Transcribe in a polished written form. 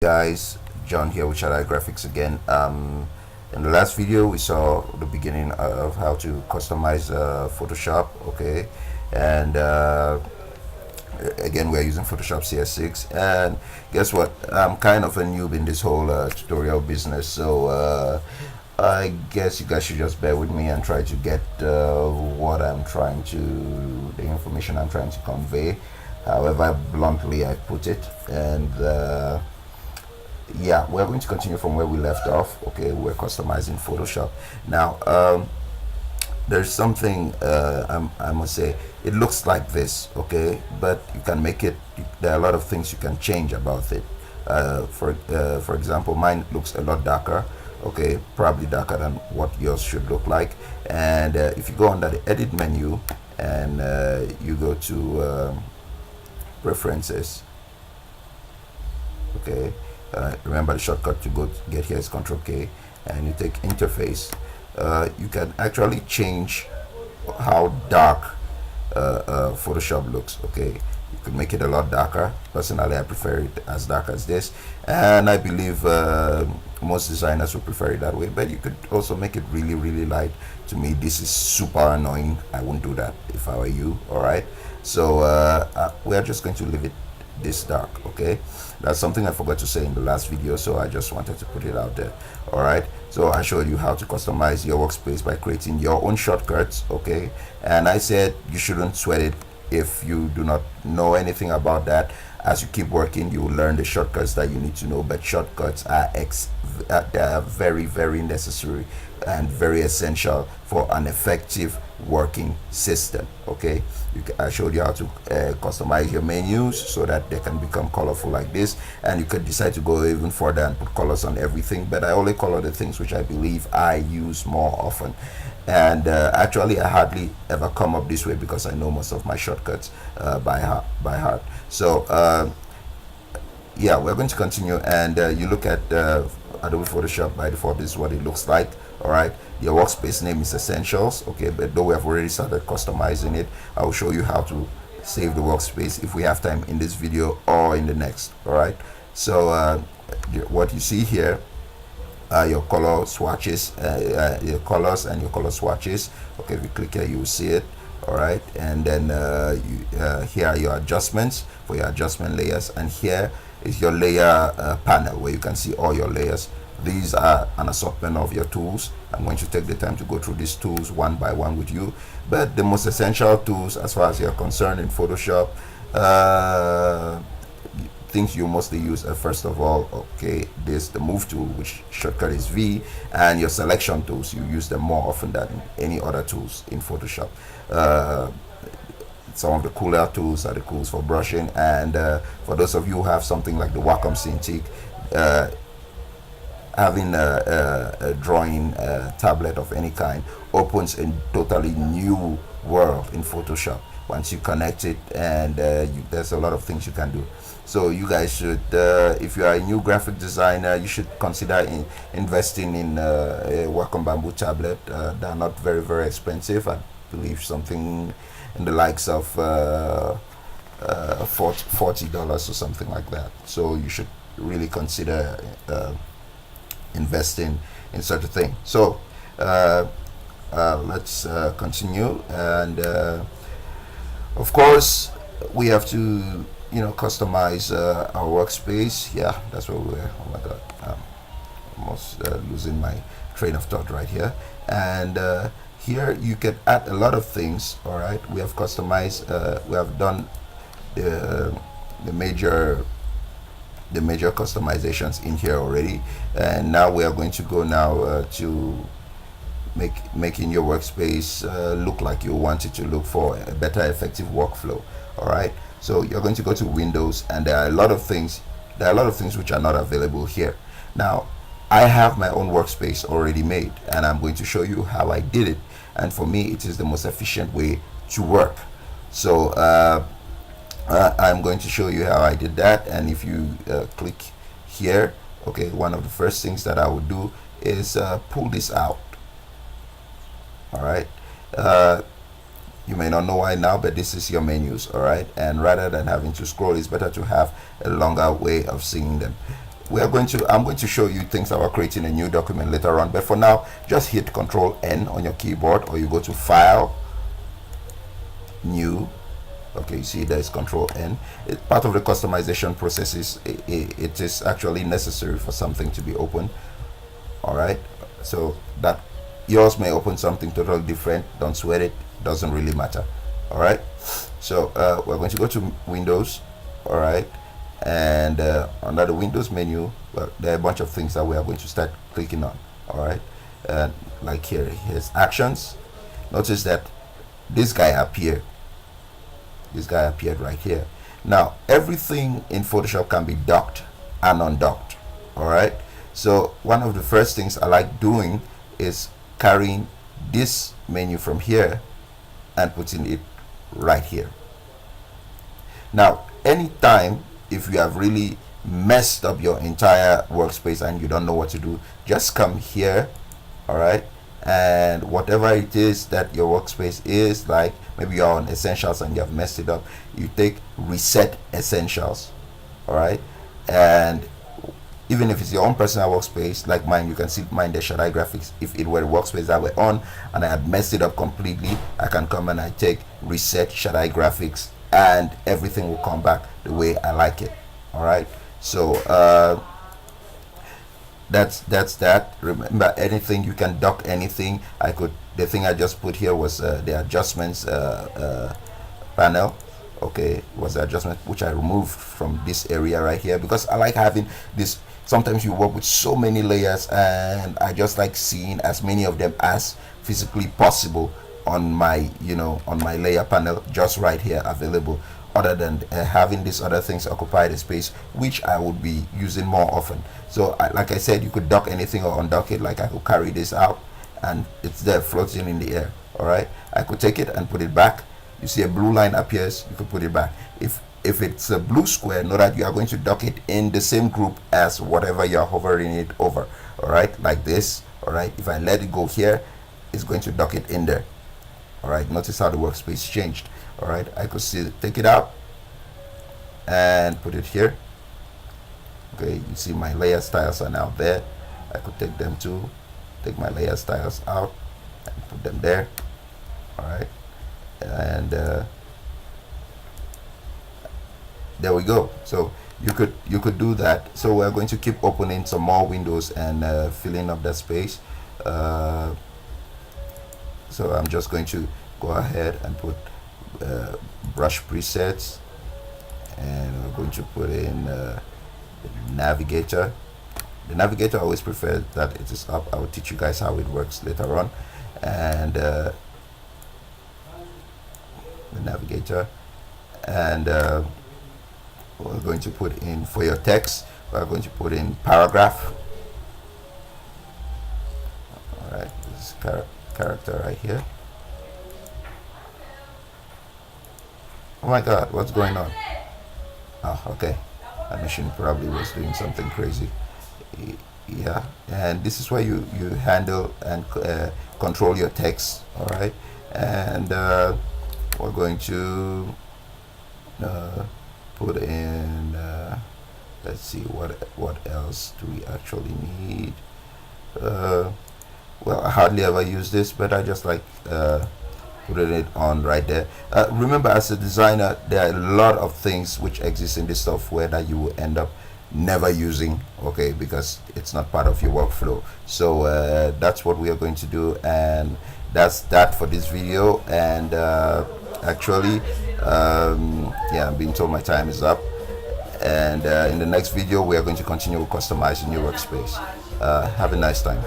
Guys, John here with Shadow Graphics again. In the last video we saw the beginning of how to customize Photoshop, okay, and again we're using Photoshop CS6. And guess what, I'm kind of a noob in this whole tutorial business, so I guess you guys should just bear with me and try to get what I'm trying to, the information I'm trying to convey, however bluntly I put it. And yeah, we're going to continue from where we left off. Okay, we're customizing Photoshop now. There's something I must say, it looks like this, okay, but you can make it, there are a lot of things you can change about it. For example, mine looks a lot darker, okay, probably darker than what yours should look like. And if you go under the edit menu and you go to preferences, okay, remember the shortcut to go to get here is Ctrl K, and you take interface. You can actually change how dark Photoshop looks. Okay, you could make it a lot darker. Personally, I prefer it as dark as this, and I believe most designers would prefer it that way. But you could also make it really, really light. To me, this is super annoying. I wouldn't do that if I were you. All right, so we are just going to leave it this dark. Okay, that's something I forgot to say in the last video, so I just wanted to put it out there. All right, so I showed you how to customize your workspace by creating your own shortcuts. Okay, and I said you shouldn't sweat it if you do not know anything about that. As you keep working, you will learn the shortcuts that you need to know, but shortcuts are they are very, very necessary and very essential for an effective working system. Okay, I showed you how to customize your menus so that they can become colorful like this, and you could decide to go even further and put colors on everything, but I only color the things which I believe I use more often. And actually I hardly ever come up this way because I know most of my shortcuts by heart. So yeah, we're going to continue, and you look at Adobe Photoshop. By default, this is what it looks like. All right, your workspace name is Essentials. Okay, but though we have already started customizing it, I will show you how to save the workspace if we have time in this video or in the next. All right, so what you see here are your color swatches, your colors and your color swatches. Okay, if you click here, you will see it. All right, and then here are your adjustments for your adjustment layers, and here is your layer panel where you can see all your layers. These are an assortment of your tools. I'm going to take the time to go through these tools one by one with you, but the most essential tools as far as you're concerned in Photoshop, things you mostly use are, first of all, okay, this the move tool, which shortcut is V, and your selection tools, you use them more often than any other tools in Photoshop. Some of the cooler tools are the tools for brushing, and for those of you who have something like the Wacom Cintiq, having a drawing tablet of any kind opens a totally new world in Photoshop once you connect it, and there's a lot of things you can do. So you guys should, if you are a new graphic designer, you should consider investing in a Wacom Bamboo tablet. They're not very, very expensive. I believe something in the likes of $40 or something like that. So you should really consider investing in such a thing. So let's continue, and of course we have to, you know, customize our workspace. Yeah, that's where we were. Oh my god, almost losing my train of thought right here. And here you can add a lot of things. All right, we have customized, we have done the major customizations in here already, and now we are going to go now to making your workspace look like you want it to look for a better effective workflow. All right, so you're going to go to Windows, and there are a lot of things which are not available here. Now I have my own workspace already made, and I'm going to show you how I did it, and for me it is the most efficient way to work. So I'm going to show you how I did that. And if you click here, okay, one of the first things that I would do is pull this out. All right, you may not know why now, but this is your menus. All right, and rather than having to scroll, it's better to have a longer way of seeing them. I'm going to show you things about creating a new document later on, but for now just hit Control N on your keyboard, or you go to File, New. Okay, you see there's Control N. It's part of the customization process. It is actually necessary for something to be open. All right, so that yours may open something totally different. Don't sweat it, doesn't really matter. All right, so we're going to go to Windows. All right, and under the Windows menu, well, there are a bunch of things that we are going to start clicking on. All right, like here's Actions. Notice that this guy appeared. This guy appeared right here. Now everything in Photoshop can be docked and undocked. All right, so one of the first things I like doing is carrying this menu from here and putting it right here. Now anytime if you have really messed up your entire workspace and you don't know what to do, just come here. All right, and whatever it is that your workspace is, like maybe you're on Essentials and you have messed it up, you take Reset Essentials. All right, and even if it's your own personal workspace like mine, you can see mine, the Shadow graphics. If it were a workspace that were on and I had messed it up completely, I can come and I take Reset Shadow graphics and everything will come back the way I like it. All right, so that's that. Remember, anything, you can dock anything. The thing I just put here was the adjustments panel. Okay, was the adjustment which I removed from this area right here, because I like having this. Sometimes you work with so many layers and I just like seeing as many of them as physically possible on my on my layer panel, just right here available, other than having these other things occupy the space, which I would be using more often. So like I said, you could dock anything or undock it. Like I could carry this out and it's there floating in the air. All right, I could take it and put it back. You see a blue line appears, you could put it back. If it's a blue square, know that you are going to dock it in the same group as whatever you're hovering it over. All right, like this. All right, if I let it go here, it's going to dock it in there. All right, notice how the workspace changed. All right, I could take it out and put it here. Okay, you see my layer styles are now there. I could take them too, take my layer styles out and put them there. All right, and there we go. So you could do that. So we're going to keep opening some more windows and filling up that space. So I'm just going to go ahead and put brush presets, and we're going to put in the navigator. The navigator, I always prefer that it is up. I will teach you guys how it works later on. And the navigator, and we're going to put in, for your text, we're going to put in paragraph. All right, this is character right here. Oh my god, what's going on? Oh, okay, my machine probably was doing something crazy. Yeah, and this is where you handle and control your text. All right, and we're going to put in let's see, what else do we actually need. Well, I hardly ever use this, but I just like putting it on right there. Remember, as a designer, there are a lot of things which exist in this software that you will end up never using, okay, because it's not part of your workflow. So that's what we are going to do, and that's that for this video. And actually, yeah, I'm being told my time is up, and in the next video we are going to continue customizing your workspace. Have a nice time.